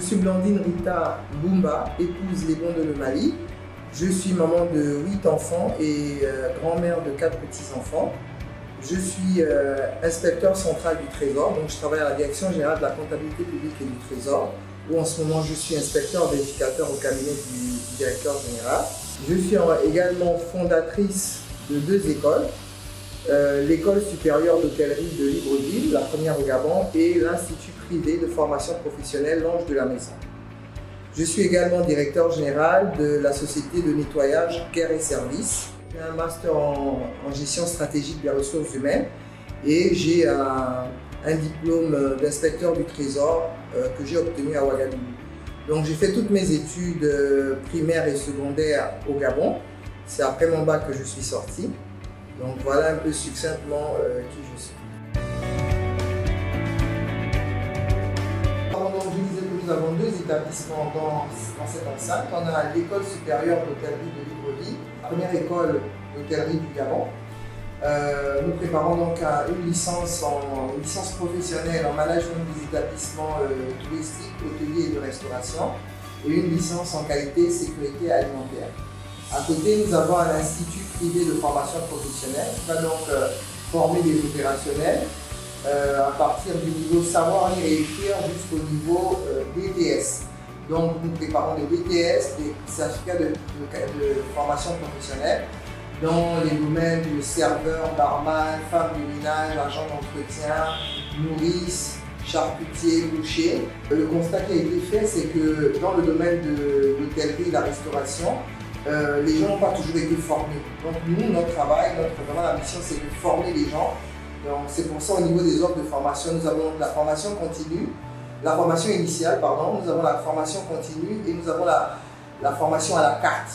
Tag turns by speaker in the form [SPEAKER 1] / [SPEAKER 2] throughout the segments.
[SPEAKER 1] suis Blandine Rita Boumba, épouse Léon de Le Mali. Je suis maman de 8 enfants et grand-mère de 4 petits-enfants. Je suis inspecteur central du Trésor, donc je travaille à la Direction générale de la comptabilité publique et du Trésor, où en ce moment je suis inspecteur vérificateur au cabinet du directeur général. Je suis également fondatrice de 2 écoles, l'école supérieure d'hôtellerie de Libreville, la première au Gabon, et l'institut privé de formation professionnelle L'Ange de la Maison. Je suis également directeur général de la société de nettoyage Care et Services. J'ai un master en gestion stratégique des ressources humaines et j'ai un diplôme d'inspecteur du Trésor que j'ai obtenu à Ouagadougou. Donc j'ai fait toutes mes études primaires et secondaires au Gabon. C'est après mon bac que je suis sorti. Donc voilà un peu succinctement qui je suis. Donc, je disais que nous avons 2 établissements dans cette enceinte. On a l'école supérieure d'hôtellerie de Libreville, la première école d'hôtellerie du Gabon. Nous préparons donc une licence professionnelle en management des établissements touristiques, hôteliers et de restauration et une licence en qualité et sécurité alimentaire. À côté, nous avons un institut privé de formation professionnelle qui va donc former des opérationnels à partir du niveau savoir lire et écrire jusqu'au niveau BTS. Donc nous préparons des BTS, des certificats de formation professionnelle dans les domaines de serveur, barman, femme de ménage, agent d'entretien, nourrice, charcutier, boucher. Le constat qui a été fait, c'est que dans le domaine de l'hôtellerie et de la restauration, les gens n'ont pas toujours été formés. Donc nous, notre travail, vraiment la mission, c'est de former les gens. Donc c'est pour ça au niveau des offres de formation, nous avons la formation continue, la formation initiale, pardon, nous avons la formation continue et nous avons la formation à la carte.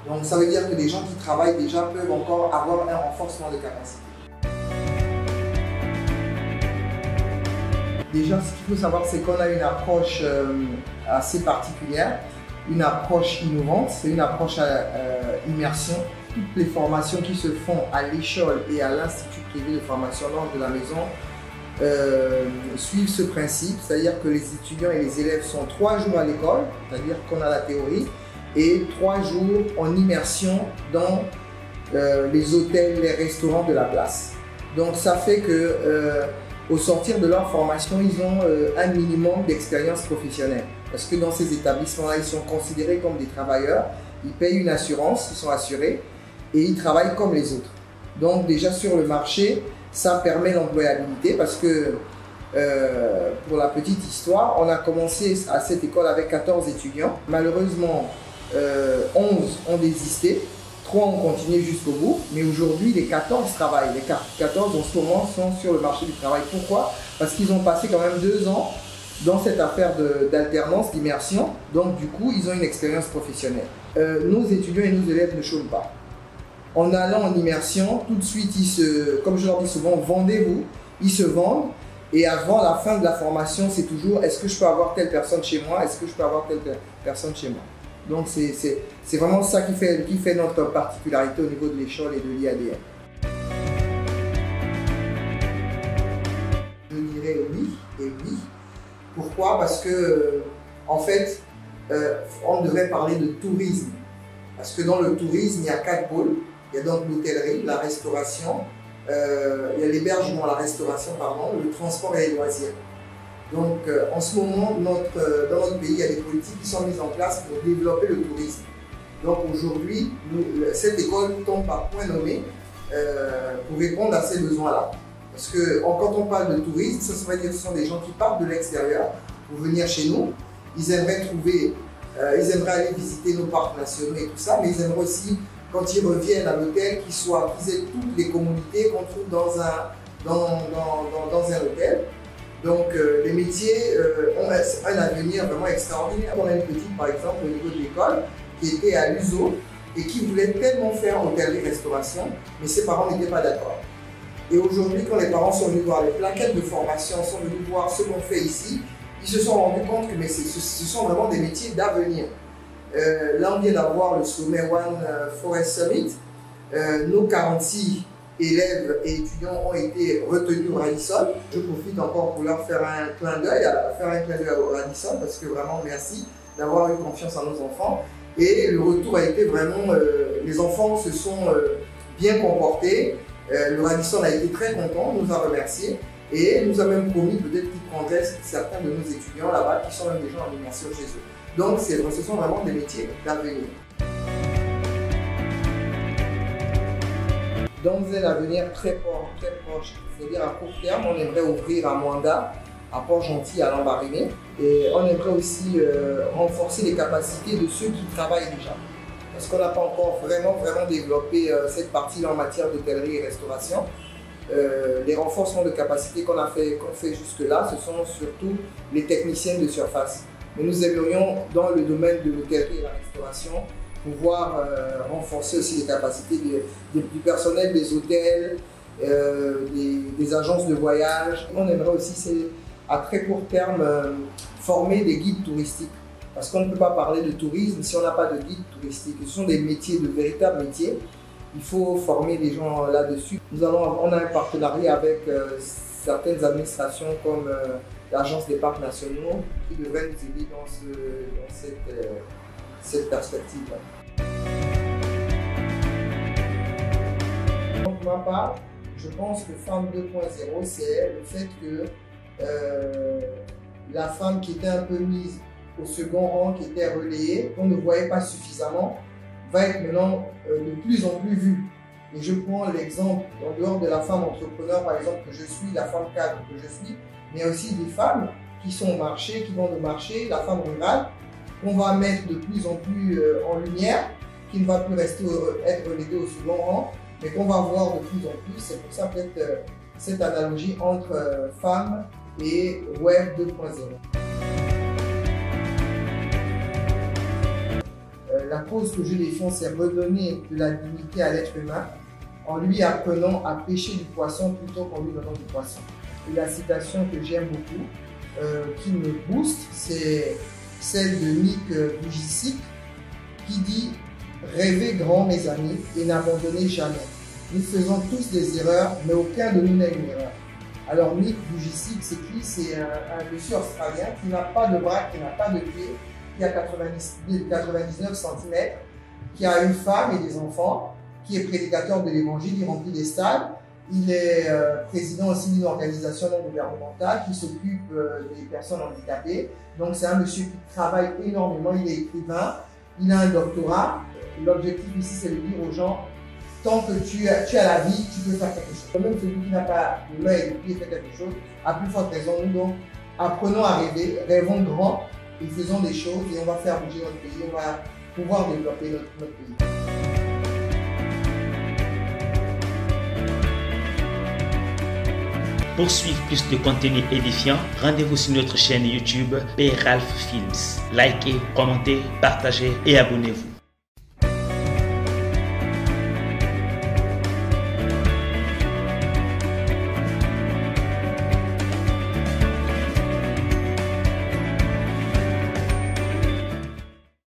[SPEAKER 1] Donc ça veut dire que les gens qui travaillent déjà peuvent encore avoir un renforcement de capacité. Déjà, ce qu'il faut savoir, c'est qu'on a une approche assez particulière, une approche innovante, c'est une approche à immersion. Toutes les formations qui se font à l'échelle et à l'Institut privé de formation L'Ange de la Maison suivent ce principe, c'est-à-dire que les étudiants et les élèves sont 3 jours à l'école, c'est-à-dire qu'on a la théorie, et 3 jours en immersion dans les hôtels, les restaurants de la place. Donc ça fait que au sortir de leur formation, ils ont un minimum d'expérience professionnelle. Parce que dans ces établissements-là, ils sont considérés comme des travailleurs, ils payent une assurance, ils sont assurés et ils travaillent comme les autres. Donc déjà sur le marché, ça permet l'employabilité parce que pour la petite histoire, on a commencé à cette école avec 14 étudiants. Malheureusement, 11 ont désisté, 3 ont continué jusqu'au bout, mais aujourd'hui les 14 travaillent. Les 14 en ce moment sont sur le marché du travail. Pourquoi? Parce qu'ils ont passé quand même 2 ans dans cette affaire d'alternance, d'immersion, donc du coup ils ont une expérience professionnelle. Nos étudiants et nos élèves ne chôment pas. En allant en immersion, tout de suite, comme je leur dis souvent, vendez-vous, ils se vendent et avant la fin de la formation, c'est toujours est-ce que je peux avoir telle personne chez moi, est-ce que je peux avoir telle personne chez moi. Donc c'est vraiment ça qui fait notre particularité au niveau de l'échelle et de l'IADN. Je dirais oui et oui. Pourquoi? Parce que en fait, on devrait parler de tourisme. Parce que dans le tourisme, il y a 4 pôles. Il y a donc l'hôtellerie, la restauration, il y a l'hébergement, la restauration, pardon, le transport et les loisirs. Donc en ce moment, dans notre pays, il y a des politiques qui sont mises en place pour développer le tourisme. Donc aujourd'hui, cette école tombe par point nommé pour répondre à ces besoins-là. Parce que quand on parle de tourisme, ça veut dire que ce sont des gens qui partent de l'extérieur pour venir chez nous. Ils aimeraient aller visiter nos parcs nationaux et tout ça, mais ils aimeraient aussi, quand ils reviennent à l'hôtel, qu'ils aient toutes les commodités qu'on trouve dans un hôtel. Donc les métiers ont un avenir vraiment extraordinaire. On a une petite par exemple au niveau de l'école qui était à l'USO et qui voulait tellement faire hôtellerie-restauration, mais ses parents n'étaient pas d'accord. Et aujourd'hui, quand les parents sont venus voir les plaquettes de formation, sont venus voir ce qu'on fait ici, ils se sont rendus compte que ce sont vraiment des métiers d'avenir. Là, on vient d'avoir le sommet One Forest Summit. Nos 46 élèves et étudiants ont été retenus au Radisson. Je profite encore pour leur faire un clin d'œil, au Radisson, parce que vraiment merci d'avoir eu confiance en nos enfants. Et le retour a été vraiment, les enfants se sont bien comportés. Le Radisson a été très content, nous a remerciés et nous a même promis peut-être qu'il prendrait certains de nos étudiants là-bas qui sont même déjà en immersion chez eux. Donc ce sont vraiment des métiers d'avenir. Dans un avenir très proche, c'est-à-dire à court terme, on aimerait ouvrir à Mwanda, à Port-Gentil, à Lambaréné. Et on aimerait aussi renforcer les capacités de ceux qui travaillent déjà. Parce qu'on n'a pas encore vraiment développé cette partie-là en matière d'hôtellerie et restauration. Les renforcements de capacité qu'on fait jusque-là, ce sont surtout les techniciens de surface. Mais nous aimerions, dans le domaine de l'hôtellerie et la restauration, pouvoir renforcer aussi les capacités du personnel des hôtels, des agences de voyage. On aimerait aussi, à très court terme, former des guides touristiques. Parce qu'on ne peut pas parler de tourisme si on n'a pas de guide touristique. Ce sont des métiers, de véritables métiers. Il faut former les gens là-dessus. On a un partenariat avec certaines administrations comme l'Agence des parcs nationaux qui devrait nous aider dans cette perspective-là. Donc, pour ma part, je pense que Femme 2.0, c'est le fait que la femme qui était un peu mise au second rang, qui était relayée, qu'on ne voyait pas suffisamment, va être maintenant de plus en plus vue. Et je prends l'exemple, en dehors de la femme entrepreneur, par exemple, que je suis, la femme cadre que je suis, mais aussi des femmes qui sont au marché, qui vont au marché, la femme rurale, qu'on va mettre de plus en plus en lumière, qui ne va plus être reléguée au second rang, mais qu'on va voir de plus en plus. C'est pour ça peut-être cette analogie entre femmes et Web 2.0. La cause que je défends, c'est redonner de la dignité à l'être humain en lui apprenant à pêcher du poisson plutôt qu'en lui donnant du poisson. Et la citation que j'aime beaucoup, qui me booste, c'est celle de Nick Vujicic qui dit « Rêvez grand, mes amis, et n'abandonnez jamais. Nous faisons tous des erreurs, mais aucun de nous n'a une erreur. » Alors Nick Vujicic, c'est qui? C'est un monsieur australien qui n'a pas de bras, qui n'a pas de pied, qui a 99 cm, qui a une femme et des enfants, qui est prédicateur de l'évangile, il remplit des stades. Il est président aussi d'une organisation non gouvernementale qui s'occupe des personnes handicapées. Donc c'est un monsieur qui travaille énormément, il est écrivain, il a un doctorat. L'objectif ici, c'est de dire aux gens, tant que tu as la vie, tu peux faire quelque chose. Même celui qui n'a pas de main et de pied fait quelque chose, à plus forte raison, nous donc apprenons à rêver, rêvons grand et faisons des choses et on va faire bouger notre pays, on va pouvoir développer notre pays.
[SPEAKER 2] Pour suivre plus de contenu édifiant, rendez-vous sur notre chaîne YouTube P. Ralph Films. Likez, commentez, partagez et abonnez-vous.